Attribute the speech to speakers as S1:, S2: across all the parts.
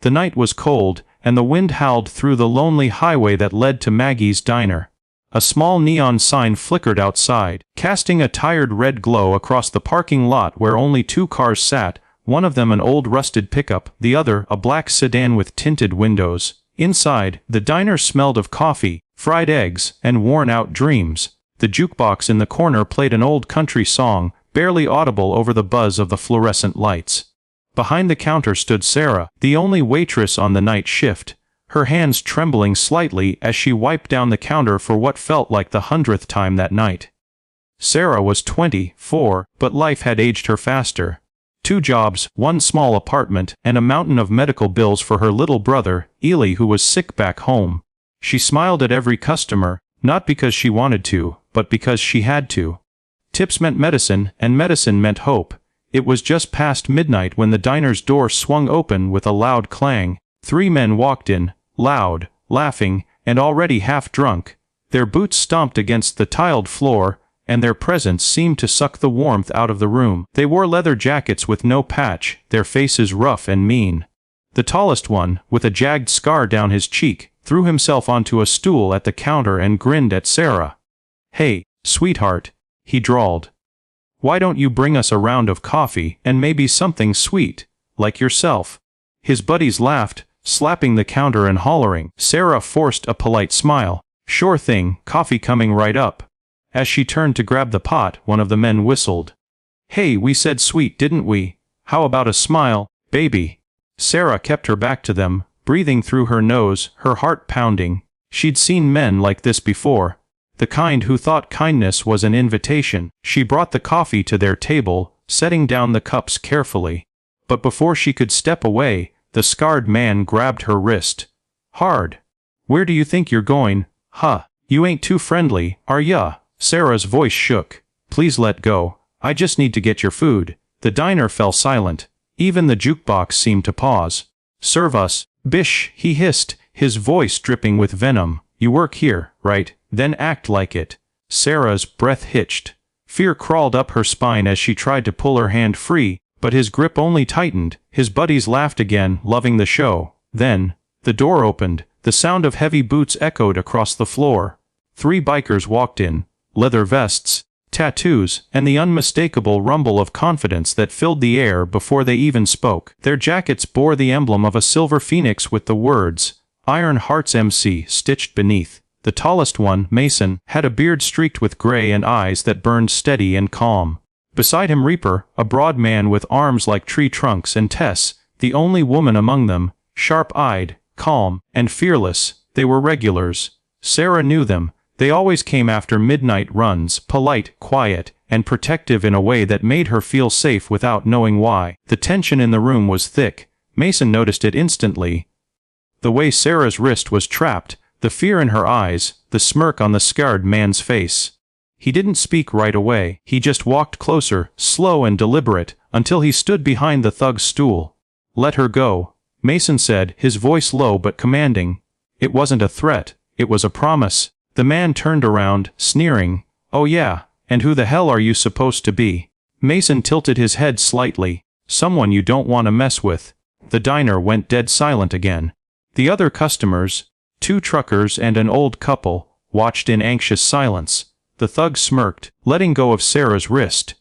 S1: The night was cold, and the wind howled through the lonely highway that led to Maggie's diner. A small neon sign flickered outside, casting a tired red glow across the parking lot where only 2 cars sat, one of them an old rusted pickup, the other a black sedan with tinted windows. Inside, the diner smelled of coffee, fried eggs, and worn-out dreams. The jukebox in the corner played an old country song, barely audible over the buzz of the fluorescent lights. Behind the counter stood Sarah, the only waitress on the night shift, her hands trembling slightly as she wiped down the counter for what felt like the 100th time that night. Sarah was 24, but life had aged her faster. 2 jobs, 1 small apartment, and a mountain of medical bills for her little brother, Ely, who was sick back home. She smiled at every customer, not because she wanted to, but because she had to. Tips meant medicine, and medicine meant hope. It was just past midnight when the diner's door swung open with a loud clang. 3 men walked in, loud, laughing, and already half drunk. Their boots stomped against the tiled floor, and their presence seemed to suck the warmth out of the room. They wore leather jackets with no patch, their faces rough and mean. The tallest one, with a jagged scar down his cheek, threw himself onto a stool at the counter and grinned at Sarah. "Hey, sweetheart," he drawled. "Why don't you bring us a round of coffee and maybe something sweet, like yourself?" His buddies laughed, slapping the counter and hollering. Sarah forced a polite smile. "Sure thing, coffee coming right up." As she turned to grab the pot, one of the men whistled. "Hey, we said sweet, didn't we? How about a smile, baby?" Sarah kept her back to them, breathing through her nose, her heart pounding. She'd seen men like this before. The kind who thought kindness was an invitation. She brought the coffee to their table, setting down the cups carefully. But before she could step away, the scarred man grabbed her wrist. Hard. "Where do you think you're going? Huh? You ain't too friendly, are ya?" Sarah's voice shook. "Please let go. I just need to get your food." The diner fell silent. Even the jukebox seemed to pause. "Serve us, Btch," he hissed, his voice dripping with venom. "You work here, right? Then act like it." Sarah's breath hitched. Fear crawled up her spine as she tried to pull her hand free, but his grip only tightened. His buddies laughed again, loving the show. Then, the door opened. The sound of heavy boots echoed across the floor. 3 bikers walked in. Leather vests, tattoos, and the unmistakable rumble of confidence that filled the air before they even spoke. Their jackets bore the emblem of a silver phoenix with the words, "Iron Hearts MC," stitched beneath. The tallest one, Mason, had a beard streaked with gray and eyes that burned steady and calm. Beside him Reaper, a broad man with arms like tree trunks, and Tess, the only woman among them, sharp-eyed, calm, and fearless. They were regulars. Sarah knew them. They always came after midnight runs, polite, quiet, and protective in a way that made her feel safe without knowing why. The tension in the room was thick. Mason noticed it instantly. The way Sarah's wrist was trapped, the fear in her eyes, the smirk on the scarred man's face. He didn't speak right away. He just walked closer, slow and deliberate, until he stood behind the thug's stool. "Let her go," Mason said, his voice low but commanding. It wasn't a threat, it was a promise. The man turned around, sneering. "Oh yeah, and who the hell are you supposed to be?" Mason tilted his head slightly. "Someone you don't want to mess with." The diner went dead silent again. The other customers, 2 truckers and an old couple, watched in anxious silence. The thug smirked, letting go of Sarah's wrist.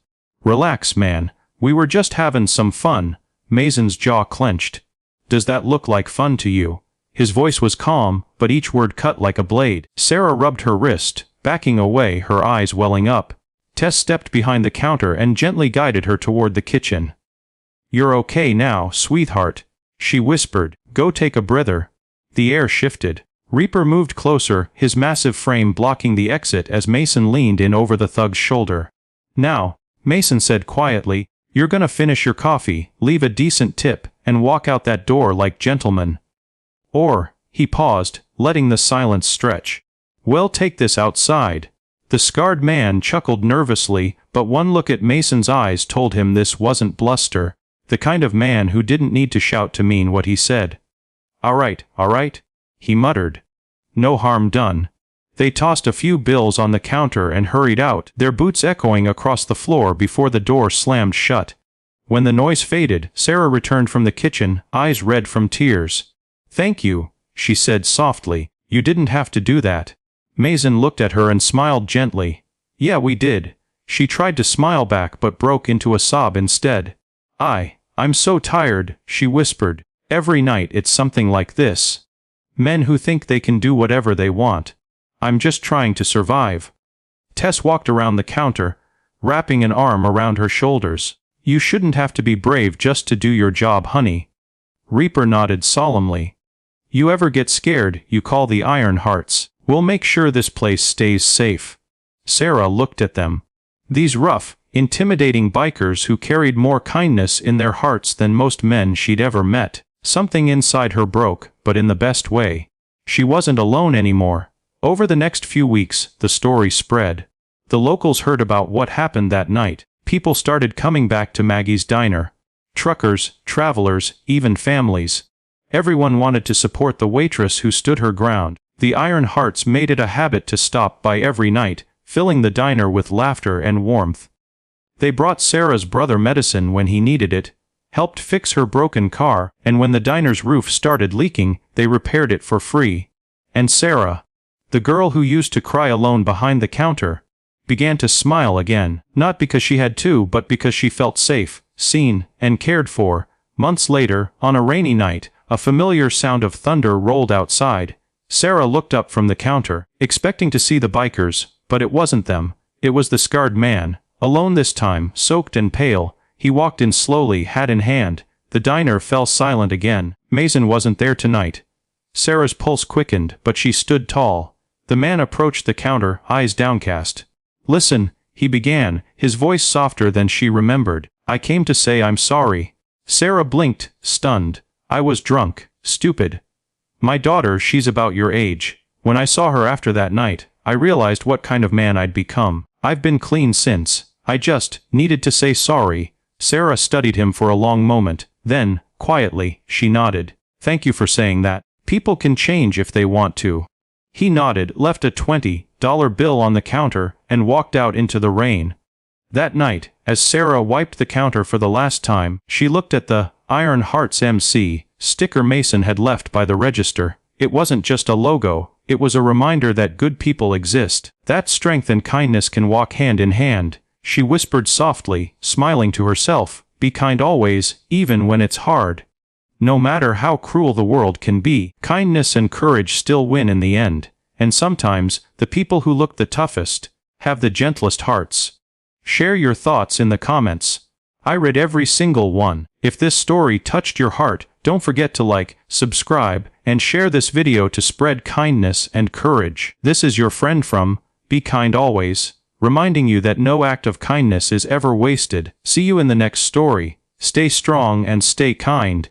S1: "Relax, man. We were just having some fun." Mason's jaw clenched. "Does that look like fun to you?" His voice was calm, but each word cut like a blade. Sarah rubbed her wrist, backing away, her eyes welling up. Tess stepped behind the counter and gently guided her toward the kitchen. "You're okay now, sweetheart," she whispered. "Go take a breather." The air shifted. Reaper moved closer, his massive frame blocking the exit as Mason leaned in over the thug's shoulder. "Now," Mason said quietly, "you're gonna finish your coffee, leave a decent tip, and walk out that door like gentlemen. Or," he paused, letting the silence stretch. "Well, take this outside." The scarred man chuckled nervously, but one look at Mason's eyes told him this wasn't bluster. The kind of man who didn't need to shout to mean what he said. All right," he muttered. "No harm done." They tossed a few bills on the counter and hurried out, their boots echoing across the floor before the door slammed shut. When the noise faded, Sarah returned from the kitchen, eyes red from tears. "Thank you," she said softly. "You didn't have to do that." Mason looked at her and smiled gently. "Yeah, we did." She tried to smile back but broke into a sob instead. I'm so tired," she whispered. "Every night it's something like this. Men who think they can do whatever they want. I'm just trying to survive." Tess walked around the counter, wrapping an arm around her shoulders. "You shouldn't have to be brave just to do your job, honey." Reaper nodded solemnly. "You ever get scared, you call the Iron Hearts. We'll make sure this place stays safe." Sarah looked at them. These rough, intimidating bikers who carried more kindness in their hearts than most men she'd ever met. Something inside her broke, but in the best way. She wasn't alone anymore. Over the next few weeks, the story spread. The locals heard about what happened that night. People started coming back to Maggie's diner. Truckers, travelers, even families. Everyone wanted to support the waitress who stood her ground. The Iron Hearts made it a habit to stop by every night, filling the diner with laughter and warmth. They brought Sarah's brother medicine when he needed it, helped fix her broken car, and when the diner's roof started leaking, they repaired it for free. And Sarah, the girl who used to cry alone behind the counter, began to smile again, not because she had to but because she felt safe, seen, and cared for. Months later, on a rainy night, a familiar sound of thunder rolled outside. Sarah looked up from the counter, expecting to see the bikers, but it wasn't them. It was the scarred man, alone this time, soaked and pale. He walked in slowly, hat in hand. The diner fell silent again. Mason wasn't there tonight. Sarah's pulse quickened, but she stood tall. The man approached the counter, eyes downcast. "Listen," he began, his voice softer than she remembered. "I came to say I'm sorry." Sarah blinked, stunned. "I was drunk, stupid. My daughter, she's about your age. When I saw her after that night, I realized what kind of man I'd become. I've been clean since. I just needed to say sorry." Sarah studied him for a long moment. Then, quietly, she nodded. "Thank you for saying that. People can change if they want to." He nodded, left a $20 bill on the counter, and walked out into the rain. That night, as Sarah wiped the counter for the last time, she looked at the Iron Hearts MC sticker Mason had left by the register. It wasn't just a logo, it was a reminder that good people exist, that strength and kindness can walk hand in hand. She whispered softly, smiling to herself, "Be kind always, even when it's hard. No matter how cruel the world can be, kindness and courage still win in the end. And sometimes, the people who look the toughest have the gentlest hearts." Share your thoughts in the comments. I read every single one. If this story touched your heart, don't forget to like, subscribe, and share this video to spread kindness and courage. This is your friend from Be Kind Always, reminding you that no act of kindness is ever wasted. See you in the next story. Stay strong and stay kind.